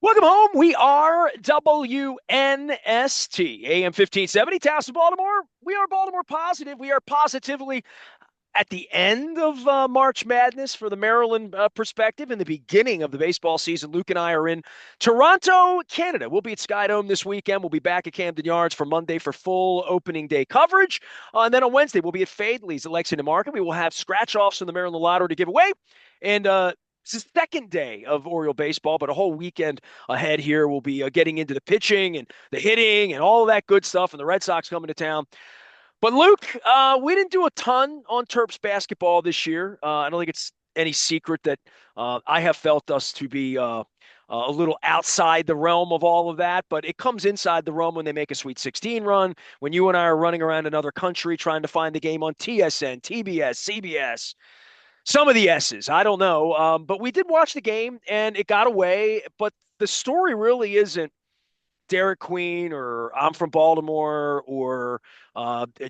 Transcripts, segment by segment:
Welcome home. We are WNST, AM 1570, Taos, Baltimore. We are Baltimore positive. We are positively at the end of March Madness for the Maryland perspective and the beginning of the baseball season. Luke and I are in Toronto, Canada. We'll be at Skydome this weekend. We'll be back at Camden Yards for Monday for full opening day coverage. And then on Wednesday, we'll be at Fadley's at Lexington Market. We will have scratch-offs from the Maryland Lottery to give away. And it's the second day of Oriole baseball, but a whole weekend ahead here. We'll be getting into the pitching and the hitting and all of that good stuff, and the Red Sox coming to town. But Luke, we didn't do a ton on Terps basketball this year. I don't think it's any secret that I have felt us to be a little outside the realm of all of that, but it comes inside the realm when they make a Sweet 16 run, when you and I are running around another country trying to find the game on TSN, TBS, CBS. Some of the S's, I don't know. But we did watch the game and it got away. But the story really isn't Derek Queen or I'm from Baltimore or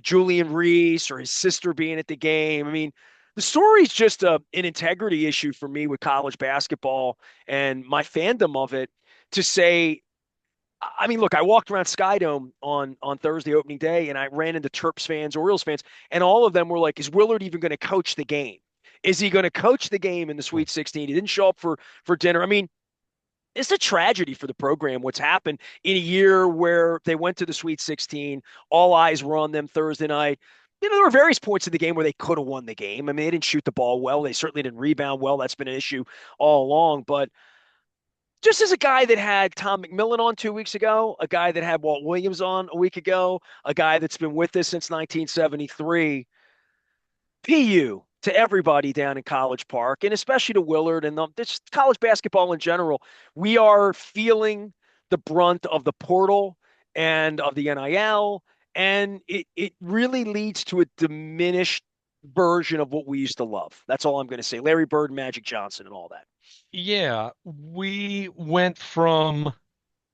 Julian Reese or his sister being at the game. I mean, the story's just an integrity issue for me with college basketball and my fandom of it to say, I mean, look, I walked around Skydome on Thursday opening day and I ran into Terps fans, Orioles fans, and all of them were like, is Willard even going to coach the game? Is he going to coach the game in the Sweet 16? He didn't show up for dinner. I mean, it's a tragedy for the program what's happened in a year where they went to the Sweet 16. All eyes were on them Thursday night. You know, there were various points in the game where they could have won the game. I mean, they didn't shoot the ball well. They certainly didn't rebound well. That's been an issue all along. But just as a guy that had Tom McMillan on 2 weeks ago, a guy that had Walt Williams on a week ago, a guy that's been with us since 1973, PU to everybody down in College Park, and especially to Willard and this college basketball in general. We are feeling the brunt of the portal and of the NIL, and it really leads to a diminished version of what we used to love. That's all I'm going to say. Larry Bird, Magic Johnson, and all that. Yeah, we went from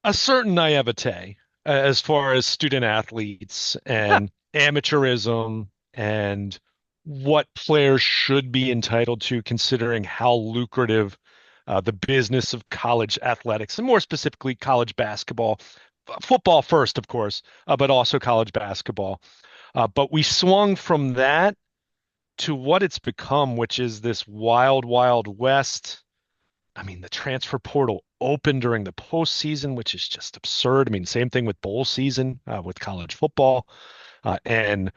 a certain naivete as far as student athletes and amateurism and what players should be entitled to, considering how lucrative the business of college athletics, and more specifically college basketball, football first, of course, but also college basketball. But we swung from that to what it's become, which is this wild, wild west. I mean, the transfer portal opened during the postseason, which is just absurd. I mean, same thing with bowl season with college football. And,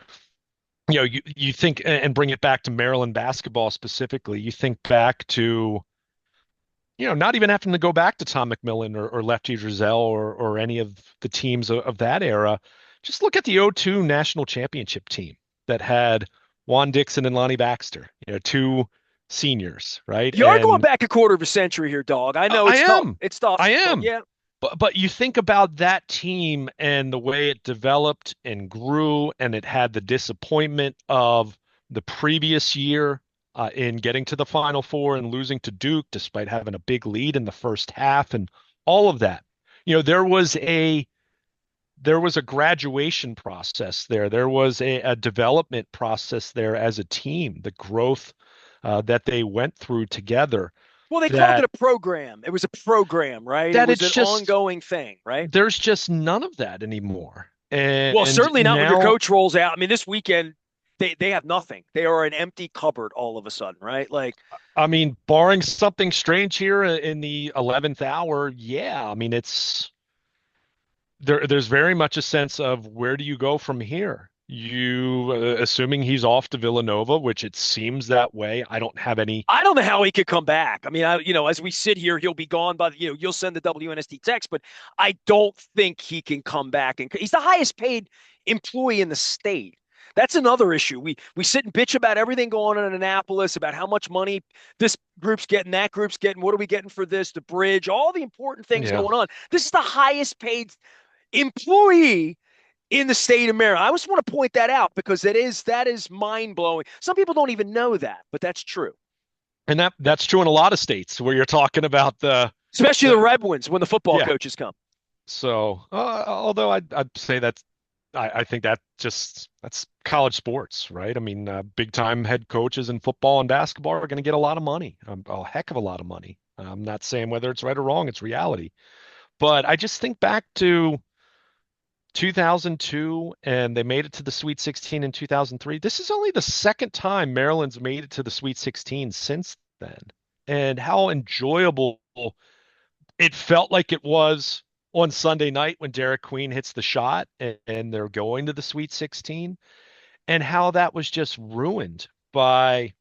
you think, and bring it back to Maryland basketball specifically, you think back to, not even having to go back to Tom McMillan or Lefty Driesell or any of the teams of that era. Just look at the '02 national championship team that had Juan Dixon and Lonnie Baxter, two seniors, right? You are going And back a quarter of a century here, dog. I know I it's tough. am. It's tough, I but am. yeah. But you think about that team and the way it developed and grew, and it had the disappointment of the previous year in getting to the Final Four and losing to Duke despite having a big lead in the first half and all of that. There was a graduation process there. There was a development process there as a team, the growth that they went through together Well, they called it that a program. It was a program, right? It that was it's an just ongoing thing, right? there's just none of that anymore. Well, And certainly not when your now, coach rolls out. I mean, this weekend they have nothing. They are an empty cupboard all of a sudden, right? Like, I mean, barring something strange here in the 11th hour, yeah, I mean, there's very much a sense of where do you go from here? Assuming he's off to Villanova, which it seems that way. I don't have any. I don't know how he could come back. I mean, as we sit here, he'll be gone by you'll send the WNST text, but I don't think he can come back. And he's the highest paid employee in the state. That's another issue. We sit and bitch about everything going on in Annapolis, about how much money this group's getting, that group's getting, what are we getting for this, the bridge, all the important things Yeah. going on. This is the highest paid employee in the state of Maryland. I just want to point that out because that is mind blowing. Some people don't even know that, but that's true. And that's true in a lot of states where you're talking about Especially the the Red Ones when the football yeah. coaches come. So, although I'd say I think that's college sports, right? I mean, big time head coaches in football and basketball are going to get a lot of money, a heck of a lot of money. I'm not saying whether it's right or wrong, it's reality. But I just think back to 2002 and they made it to the Sweet 16 in 2003. This is only the second time Maryland's made it to the Sweet 16 since then. And how enjoyable it felt like it was on Sunday night when Derek Queen hits the shot and they're going to the Sweet 16, and how that was just ruined by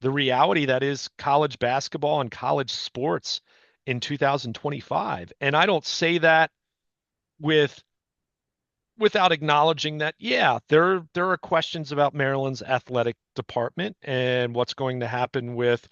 the reality that is college basketball and college sports in 2025. And I don't say that with without acknowledging that, yeah, there are questions about Maryland's athletic department and what's going to happen with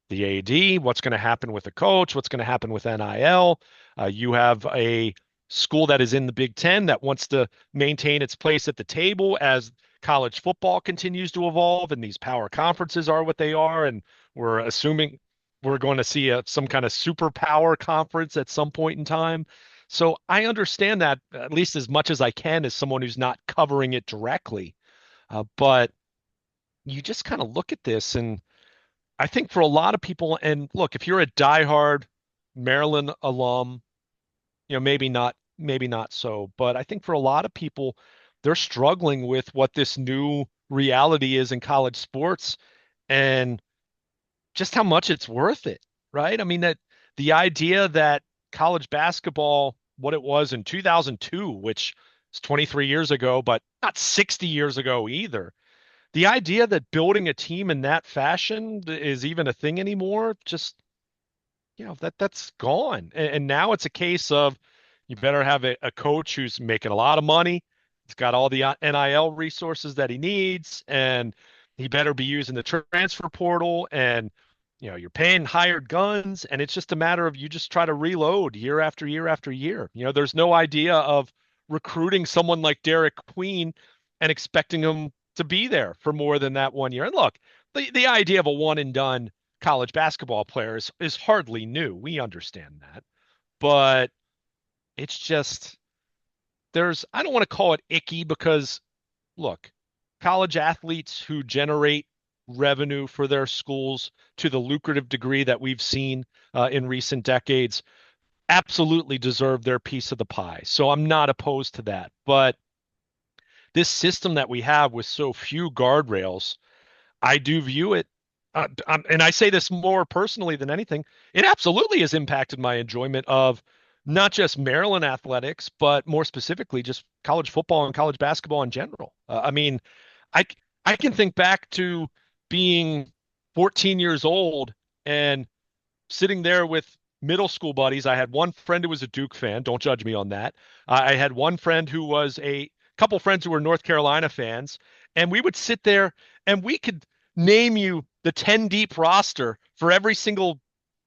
the AD, what's going to happen with the coach, what's going to happen with NIL. You have a school that is in the Big Ten that wants to maintain its place at the table as college football continues to evolve, and these power conferences are what they are, and we're assuming we're going to see some kind of superpower conference at some point in time. So I understand that at least as much as I can as someone who's not covering it directly. But you just kind of look at this, and I think for a lot of people, and look, if you're a diehard Maryland alum, maybe not so, but I think for a lot of people, they're struggling with what this new reality is in college sports and just how much it's worth it, right? I mean, that the idea that college basketball, what it was in 2002, which is 23 years ago, but not 60 years ago either. The idea that building a team in that fashion is even a thing anymore, just that's gone. And now it's a case of you better have a coach who's making a lot of money. He's got all the NIL resources that he needs, and he better be using the transfer portal. And you're paying hired guns, and it's just a matter of you just try to reload year after year after year. There's no idea of recruiting someone like Derek Queen and expecting him to be there for more than that 1 year. And look, the idea of a one and done college basketball player is hardly new. We understand that. But it's just I don't want to call it icky because look, college athletes who generate revenue for their schools to the lucrative degree that we've seen in recent decades absolutely deserve their piece of the pie. So I'm not opposed to that. But this system that we have with so few guardrails, I do view it, and I say this more personally than anything, it absolutely has impacted my enjoyment of not just Maryland athletics, but more specifically just college football and college basketball in general. I mean, I I can think back to being 14 years old and sitting there with middle school buddies. I had one friend who was a Duke fan. Don't judge me on that. I had one friend who was a couple friends who were North Carolina fans, and we would sit there and we could name you the 10 deep roster for every single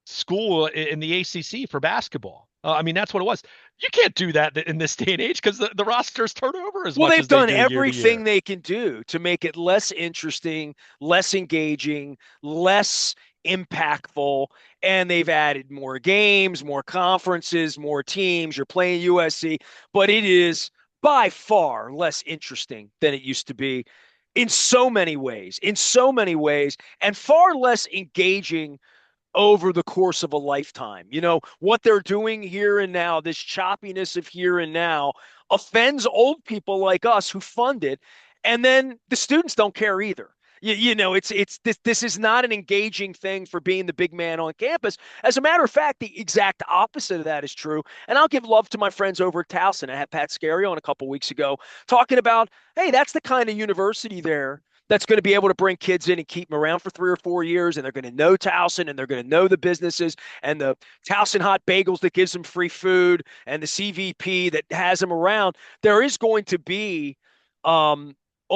school in the ACC for basketball. I mean, that's what it was. You can't do that in this day and age because the rosters turn over as Well, much they've as they done do year to everything year. they can do to make it less interesting, less engaging, less impactful, and they've added more games, more conferences, more teams. You're playing USC, but it is by far less interesting than it used to be in so many ways, and far less engaging over the course of a lifetime. What they're doing here and now, this choppiness of here and now, offends old people like us who fund it. And then the students don't care either. It's this is not an engaging thing for being the big man on campus. As a matter of fact, the exact opposite of that is true. And I'll give love to my friends over at Towson. I had Pat Scario on a couple weeks ago talking about, hey, that's the kind of university there that's going to be able to bring kids in and keep them around for 3 or 4 years. And they're going to know Towson, and they're going to know the businesses and the Towson hot bagels that gives them free food and the CVP that has them around. There is going to be, on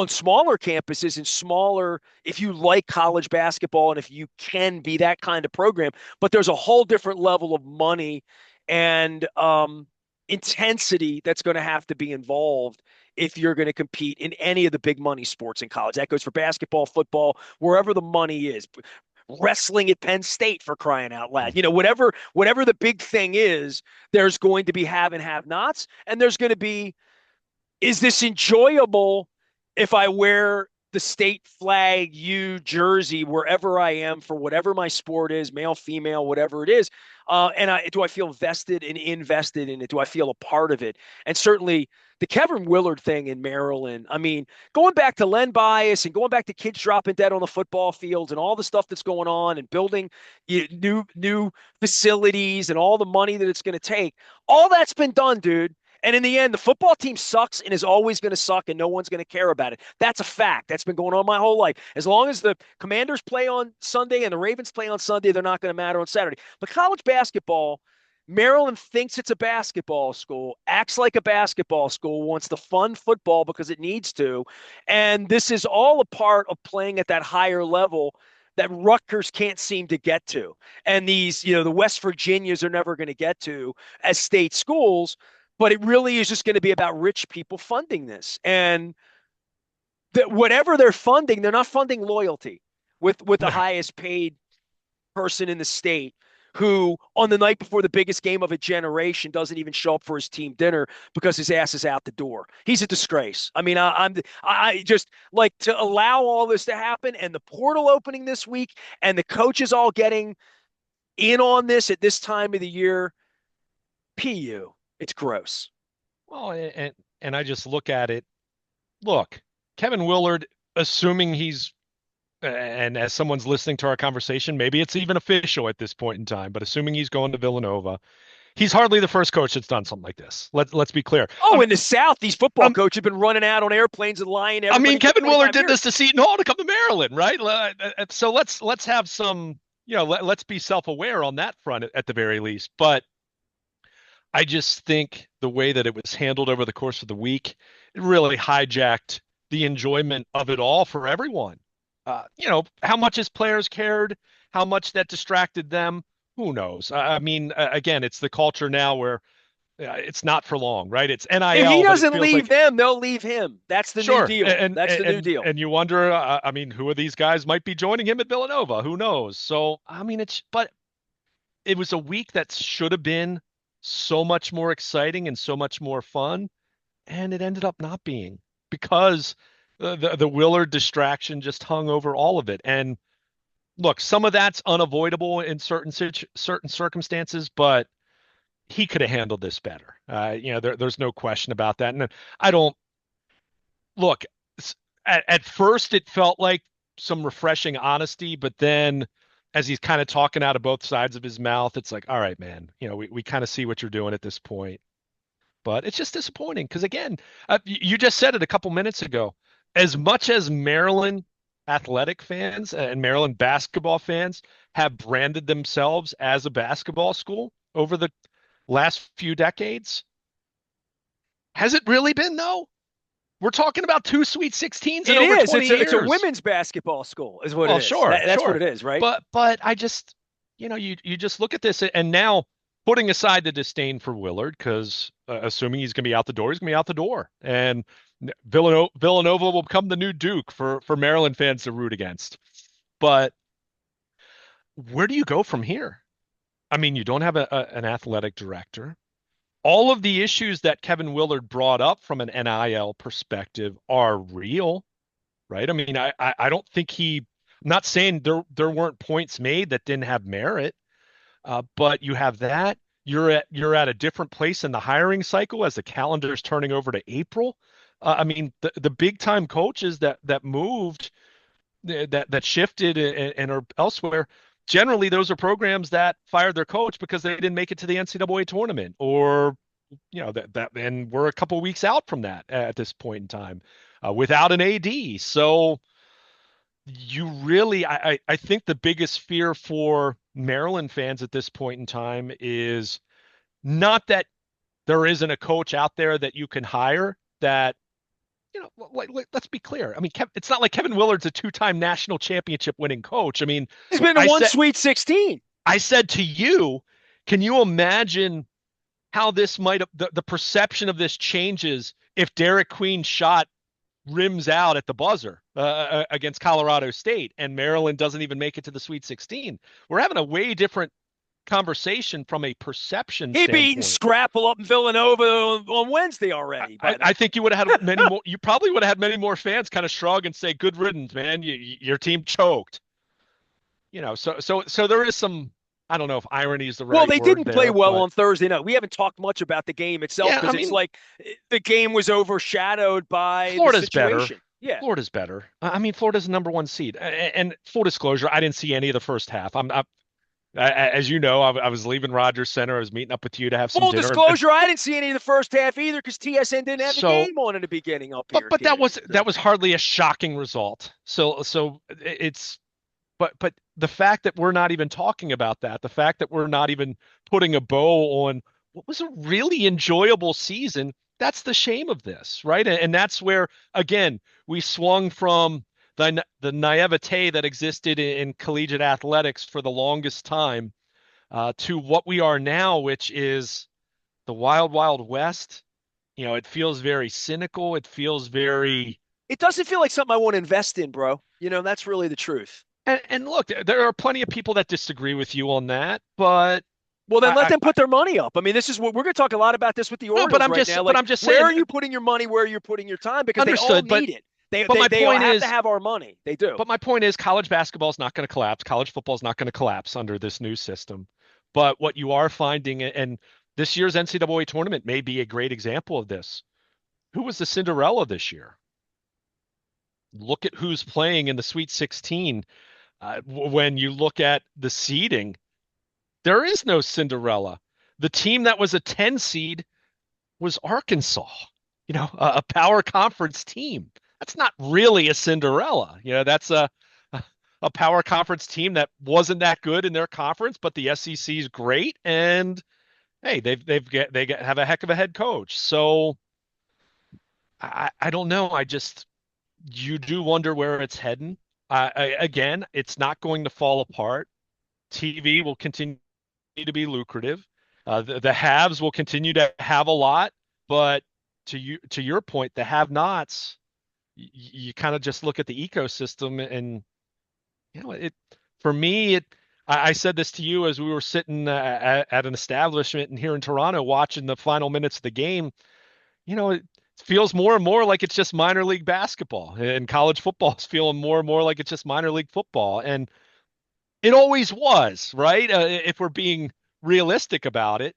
smaller campuses and smaller, if you like college basketball and if you can be that kind of program, but there's a whole different level of money and intensity that's going to have to be involved if you're going to compete in any of the big money sports in college. That goes for basketball, football, wherever the money is. Wrestling at Penn State, for crying out loud. Whatever the big thing is, there's going to be have and have nots, and there's going to be, is this enjoyable if I wear the state flag U jersey wherever I am for whatever my sport is, male, female, whatever it is. Do I feel vested and invested in it? Do I feel a part of it? And certainly the Kevin Willard thing in Maryland. I mean, going back to Len Bias and going back to kids dropping dead on the football fields and all the stuff that's going on and building new facilities and all the money that it's going to take. All that's been done, dude. And in the end, the football team sucks and is always going to suck, and no one's going to care about it. That's a fact. That's been going on my whole life. As long as the Commanders play on Sunday and the Ravens play on Sunday, they're not going to matter on Saturday. But college basketball, Maryland thinks it's a basketball school, acts like a basketball school, wants to fund football because it needs to. And this is all a part of playing at that higher level that Rutgers can't seem to get to. And these, the West Virginias are never going to get to as state schools. But it really is just going to be about rich people funding this. And whatever they're funding, they're not funding loyalty with the highest paid person in the state who on the night before the biggest game of a generation doesn't even show up for his team dinner because his ass is out the door. He's a disgrace. I mean, I just like to allow all this to happen, and the portal opening this week and the coaches all getting in on this at this time of the year. PU. It's gross. Well, and I just look at it. Look, Kevin Willard, assuming he's, and as someone's listening to our conversation, maybe it's even official at this point in time, but assuming he's going to Villanova, he's hardly the first coach that's done something like this. Let's be clear. In the South, these football coaches have been running out on airplanes and lying. I mean, Kevin Willard did this to Seton Hall to come to Maryland, right? So let's have some, let's be self-aware on that front at the very least. But I just think the way that it was handled over the course of the week, it really hijacked the enjoyment of it all for everyone. How much his players cared, how much that distracted them, who knows? I mean, again, it's the culture now where it's not for long, right? It's NIL. If he doesn't leave them, they'll leave him. That's the new deal. That's the new deal. And you wonder, I mean, who of these guys might be joining him at Villanova? Who knows? So, I mean, but it was a week that should have been so much more exciting and so much more fun, and it ended up not being because the Willard distraction just hung over all of it. And look, some of that's unavoidable in certain circumstances, but he could have handled this better. There's no question about that. And I don't look at first it felt like some refreshing honesty, but then as he's kind of talking out of both sides of his mouth, it's like, all right, man, we kind of see what you're doing at this point. But it's just disappointing because, again, you just said it a couple minutes ago. As much as Maryland athletic fans and Maryland basketball fans have branded themselves as a basketball school over the last few decades, has it really been, though? We're talking about 2 Sweet 16s in over 20 years. It's a women's basketball school is what it is. Sure. That's what it is, right? But I just, you just look at this and now putting aside the disdain for Willard, because assuming he's going to be out the door, he's going to be out the door. And Villanova will become the new Duke for Maryland fans to root against. But where do you go from here? I mean, you don't have an athletic director. All of the issues that Kevin Willard brought up from an NIL perspective are real, right? I mean, I don't think I'm not saying there weren't points made that didn't have merit, but you have that. You're at a different place in the hiring cycle as the calendar is turning over to April. I mean, the big time coaches that moved, that shifted and are elsewhere. Generally, those are programs that fired their coach because they didn't make it to the NCAA tournament, or and we're a couple of weeks out from that at this point in time without an AD. So you really, I think the biggest fear for Maryland fans at this point in time is not that there isn't a coach out there that you can hire that. Let's be clear. I mean, it's not like Kevin Willard's a 2-time national championship winning coach. I mean, he's been to one Sweet 16. I said to you, can you imagine how this the perception of this changes if Derek Queen's shot rims out at the buzzer against Colorado State and Maryland doesn't even make it to the Sweet 16? We're having a way different conversation from a perception He'd be eating standpoint. scrapple up in Villanova on Wednesday already by I then. think you would have had many more. You probably would have had many more fans kind of shrug and say, "Good riddance, man. Your team choked." So there is some. I don't know if irony is the Well, right they word didn't play there, well but on Thursday night. We haven't talked much about the game itself yeah, I because it's mean, like the game was overshadowed by the Florida's better. situation. Yeah. Florida's better. I mean, Florida's the number one seed. And full disclosure, I didn't see any of the first half. As you know, I was leaving Rogers Center. I was meeting up with you to have some Full dinner. disclosure, I didn't see any of the first half either because TSN didn't have the So, game on in the beginning up but here, but that Danny. was So, hardly a shocking result. So it's but the fact that we're not even talking about that, the fact that we're not even putting a bow on what was a really enjoyable season, that's the shame of this, right? And that's where, again, we swung from the naivete that existed in collegiate athletics for the longest time to what we are now, which is the wild, wild west. It feels very cynical. It feels very it doesn't feel like something I want to invest in, bro. That's really the truth. and look, there are plenty of people that disagree with you on that, but Well, then let I them put their money up. I mean, this is what we're going to talk a lot about this with the no, but Orioles right now. but Like, I'm just where saying, are you putting your money? Where are you putting your time? Because they all understood. need it. They But they my they all point have to is, have our money. They do. but my point is, college basketball is not going to collapse. College football is not going to collapse under this new system. But what you are finding, and this year's NCAA tournament may be a great example of this. Who was the Cinderella this year? Look at who's playing in the Sweet 16. When you look at the seeding, there is no Cinderella. The team that was a 10 seed was Arkansas, a power conference team. That's not really a Cinderella. That's a power conference team that wasn't that good in their conference, but the SEC is great, and hey, have a heck of a head coach. So I don't know. You do wonder where it's heading. Again, it's not going to fall apart. TV will continue to be lucrative. The haves will continue to have a lot, but to your point, the have-nots, you kind of just look at the ecosystem, and it for me it. I said this to you as we were sitting at an establishment here in Toronto watching the final minutes of the game. It feels more and more like it's just minor league basketball, and college football is feeling more and more like it's just minor league football, and it always was, right? If we're being realistic about it,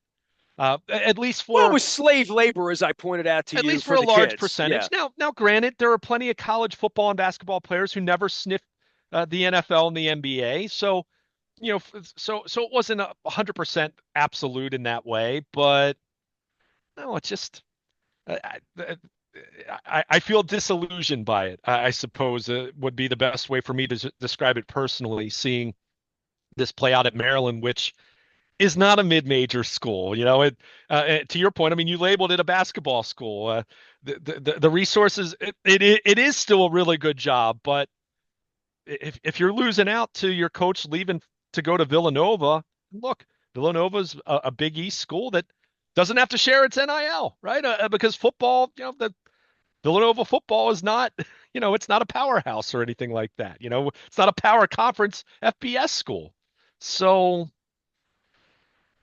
at least Well, it for was slave labor, as I pointed out to at you, least for for a the large kids. Yeah. percentage. Now, granted, there are plenty of college football and basketball players who never sniffed the NFL and the NBA, so so it wasn't 100% absolute in that way, but no, it's just I feel disillusioned by it. I suppose would be the best way for me to describe it personally. Seeing this play out at Maryland, which is not a mid-major school. To your point, I mean, you labeled it a basketball school. The resources, it is still a really good job, but if you're losing out to your coach leaving to go to Villanova, look, Villanova's a Big East school that doesn't have to share its NIL, right? Because football, the Villanova football is not, it's not a powerhouse or anything like that. It's not a power conference FBS school. So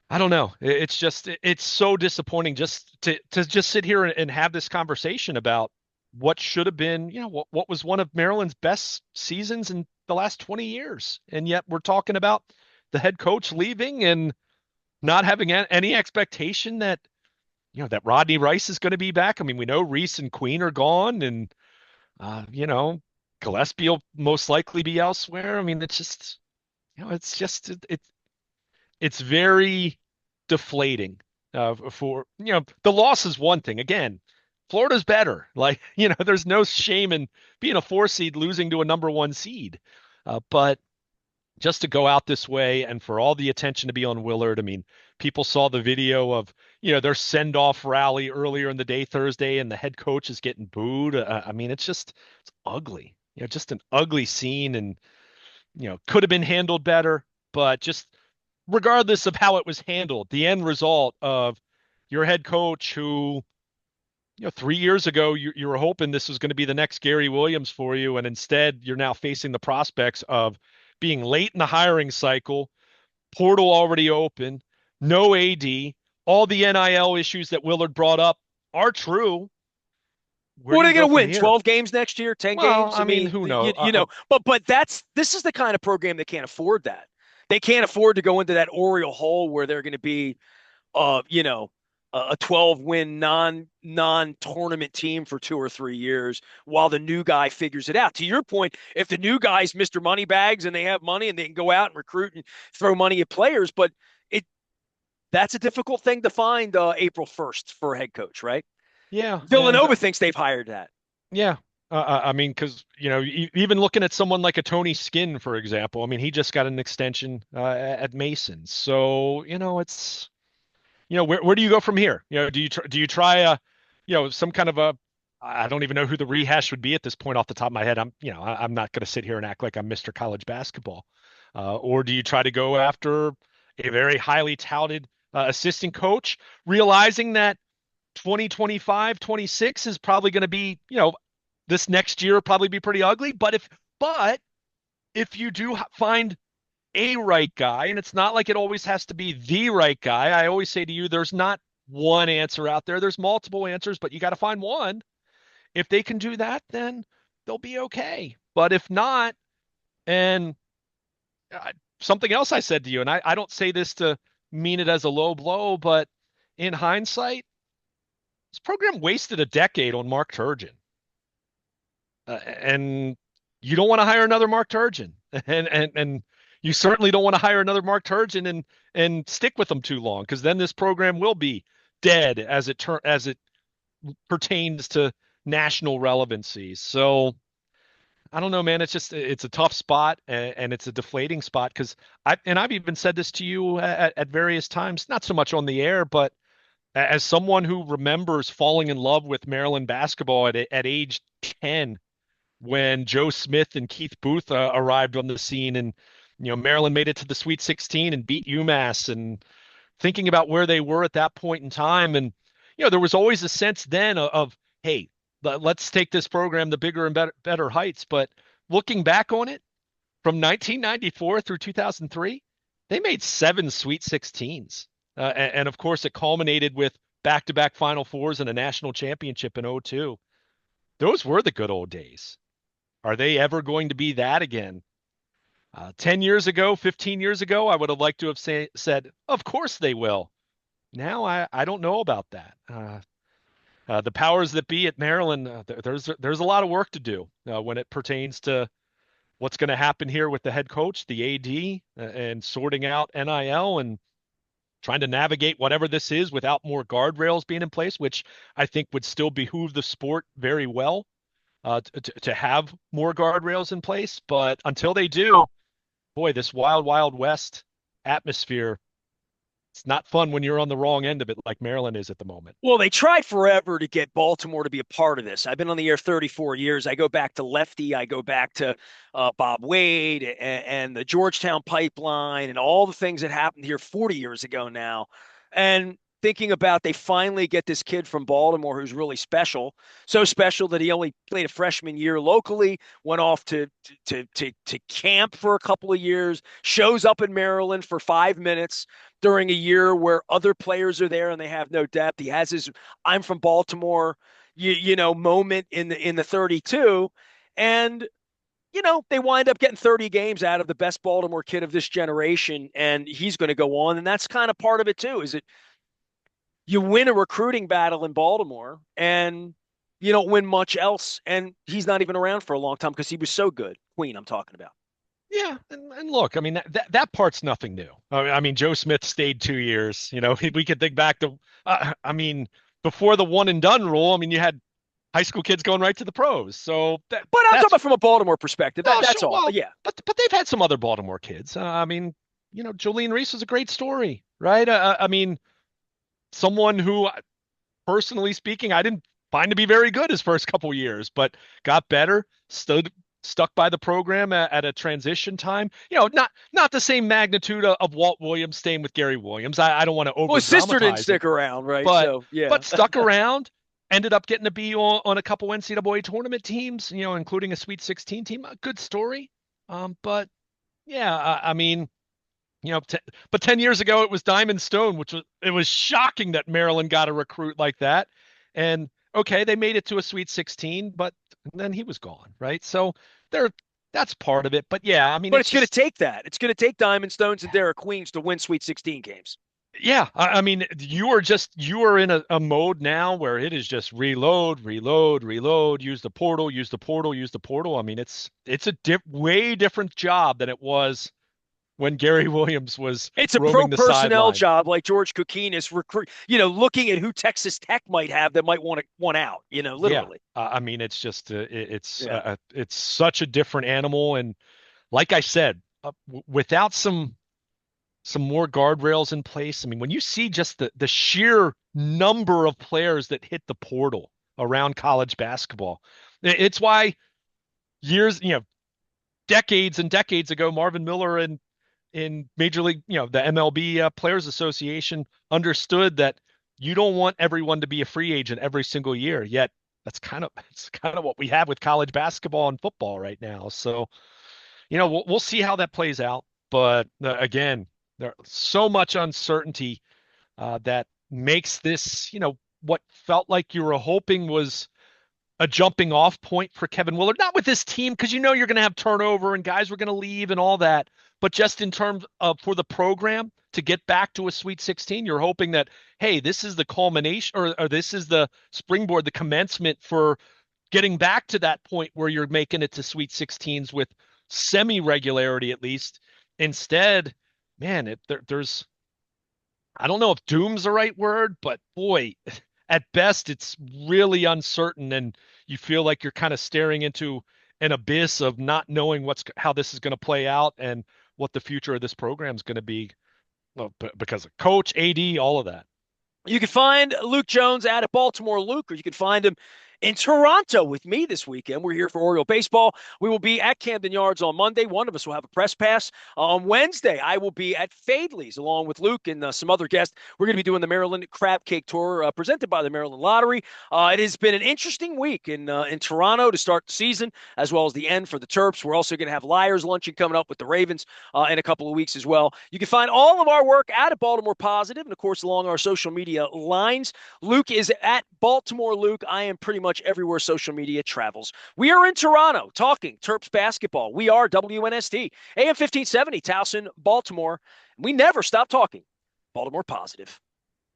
I don't know. It's just it's so disappointing just to just sit here and have this conversation about what should have been, what was one of Maryland's best seasons in the last 20 years. And yet we're talking about the head coach leaving and not having any expectation that, that Rodney Rice is going to be back. I mean, we know Reese and Queen are gone, and Gillespie will most likely be elsewhere. I mean, it's just, it's very deflating for the loss is one thing. Again, Florida's better. Like, there's no shame in being a 4 seed losing to a number 1 seed. But just to go out this way and for all the attention to be on Willard, I mean, people saw the video of, their send-off rally earlier in the day Thursday, and the head coach is getting booed. I mean, it's ugly. Just an ugly scene, and could have been handled better, but just regardless of how it was handled, the end result of your head coach who, 3 years ago, you were hoping this was going to be the next Gary Williams for you, and instead you're now facing the prospects of being late in the hiring cycle, portal already open, no AD, all the NIL issues that Willard brought up are true. Where What do are you they going go to from win? here? 12 games next year, 10 Well, games? I I mean, mean, who knows? but this is the kind of program that can't afford that. They can't afford to go into that Oriole hole where they're going to be you know, a 12 win non tournament team for 2 or 3 years while the new guy figures it out. To your point, if the new guy's Mr. Moneybags and they have money and they can go out and recruit and throw money at players, but it that's a difficult thing to find April 1st for a head coach, right? Yeah, and Villanova thinks they've hired that. yeah. I mean, because even looking at someone like a Tony Skinn, for example, I mean, he just got an extension at Mason, so it's where do you go from here? Do you try some kind of a I don't even know who the rehash would be at this point off the top of my head. I'm not going to sit here and act like I'm Mr. College basketball, or do you try to go after a very highly touted assistant coach, realizing that 2025, 26 is probably going to be, this next year will probably be pretty ugly. But if you do find a right guy, and it's not like it always has to be the right guy. I always say to you, there's not one answer out there. There's multiple answers, but you got to find one. If they can do that, then they'll be okay. But if not, and uh, something else I said to you, and I don't say this to mean it as a low blow, but in hindsight, this program wasted a decade on Mark Turgeon. And you don't want to hire another Mark Turgeon, and you certainly don't want to hire another Mark Turgeon and stick with them too long, because then this program will be dead as it pertains to national relevancy. So I don't know, man. It's a tough spot, and it's a deflating spot because I've even said this to you at various times, not so much on the air, but as someone who remembers falling in love with Maryland basketball at age 10 when Joe Smith and Keith Booth arrived on the scene, and Maryland made it to the Sweet 16 and beat UMass, and thinking about where they were at that point in time. And there was always a sense then of hey, let's take this program to bigger and better heights. But looking back on it, from 1994 through 2003, they made 7 Sweet 16s, and of course it culminated with back-to-back Final Fours and a national championship in '02. Those were the good old days. Are they ever going to be that again? 10 years ago, 15 years ago, I would have liked to have said, of course they will. Now I don't know about that. The powers that be at Maryland, there's a lot of work to do when it pertains to what's going to happen here with the head coach, the AD, and sorting out NIL and trying to navigate whatever this is without more guardrails being in place, which I think would still behoove the sport very well to have more guardrails in place. But until they do, boy, this wild, wild west atmosphere, it's not fun when you're on the wrong end of it like Maryland is at the moment. Well, they tried forever to get Baltimore to be a part of this. I've been on the air 34 years. I go back to Lefty. I go back to Bob Wade and the Georgetown pipeline and all the things that happened here 40 years ago now. And thinking about they finally get this kid from Baltimore who's really special, so special that he only played a freshman year locally, went off to camp for a couple of years, shows up in Maryland for 5 minutes during a year where other players are there and they have no depth. He has his "I'm from Baltimore," moment in the 32, and they wind up getting 30 games out of the best Baltimore kid of this generation, and he's going to go on, and that's kind of part of it too. Is it you win a recruiting battle in Baltimore and you don't win much else, and he's not even around for a long time because he was so good. Queen, I'm talking about. Yeah, and look, I mean that part's nothing new. I mean, Joe Smith stayed 2 years. We could think back to, I mean, before the one and done rule. I mean, you had high school kids going right to the pros. So But I'm talking that's about from a Baltimore perspective. oh That's sure, all. well, Yeah. but they've had some other Baltimore kids. I mean, Jolene Reese was a great story, right? I mean, someone who, personally speaking, I didn't find to be very good his first couple years, but got better, stuck by the program at a transition time. Not the same magnitude of Walt Williams staying with Gary Williams. I don't want to Well, over his sister didn't dramatize it, stick around, right? but So yeah. but stuck around. Ended up getting to be on a couple NCAA tournament teams, including a Sweet 16 team. A good story. But yeah, I mean, But 10 years ago it was Diamond Stone, which was it was shocking that Maryland got a recruit like that. And okay, they made it to a Sweet 16, but then he was gone, right? So there that's part of it. But yeah, I mean But it's it's going to just take that. It's going to take Diamond Stones and Derek Queens to win Sweet 16 games. yeah, I mean you are in a mode now where it is just reload, reload, reload, use the portal, use the portal, use the portal. I mean it's a way different job than it was when Gary Williams was It's a pro roaming the personnel sideline. job like George Kokinis recruit, looking at who Texas Tech might have that might want out, Yeah, literally. I mean, it's just Yeah. it's such a different animal, and like I said, without some more guardrails in place, I mean, when you see just the sheer number of players that hit the portal around college basketball, it's why years, decades and decades ago, Marvin Miller and in Major League, the MLB Players Association understood that you don't want everyone to be a free agent every single year. Yet it's kind of what we have with college basketball and football right now. So, we'll see how that plays out. But again, there's so much uncertainty that makes this, what felt like you were hoping was a jumping off point for Kevin Willard, not with this team, because you're going to have turnover and guys were going to leave and all that, but just in terms of for the program to get back to a Sweet 16, you're hoping that, hey, this is the culmination or this is the springboard, the commencement for getting back to that point where you're making it to Sweet 16s with semi regularity at least. Instead, man, there's I don't know if doom's the right word, but boy, at best, it's really uncertain, and you feel like you're kind of staring into an abyss of not knowing how this is going to play out and what the future of this program is going to be. Well, because of coach, AD, all of that. You can find Luke Jones at Baltimore Luke, or you can find him in Toronto with me this weekend. We're here for Oriole Baseball. We will be at Camden Yards on Monday. One of us will have a press pass. On Wednesday, I will be at Fadley's along with Luke and some other guests. We're going to be doing the Maryland Crab Cake Tour presented by the Maryland Lottery. It has been an interesting week in Toronto to start the season, as well as the end for the Terps. We're also going to have Liars Luncheon coming up with the Ravens in a couple of weeks as well. You can find all of our work at Baltimore Positive and, of course, along our social media lines. Luke is at Baltimore Luke. I am pretty much everywhere social media travels. We are in Toronto talking Terps basketball. We are WNST, AM 1570, Towson, Baltimore. We never stop talking Baltimore Positive.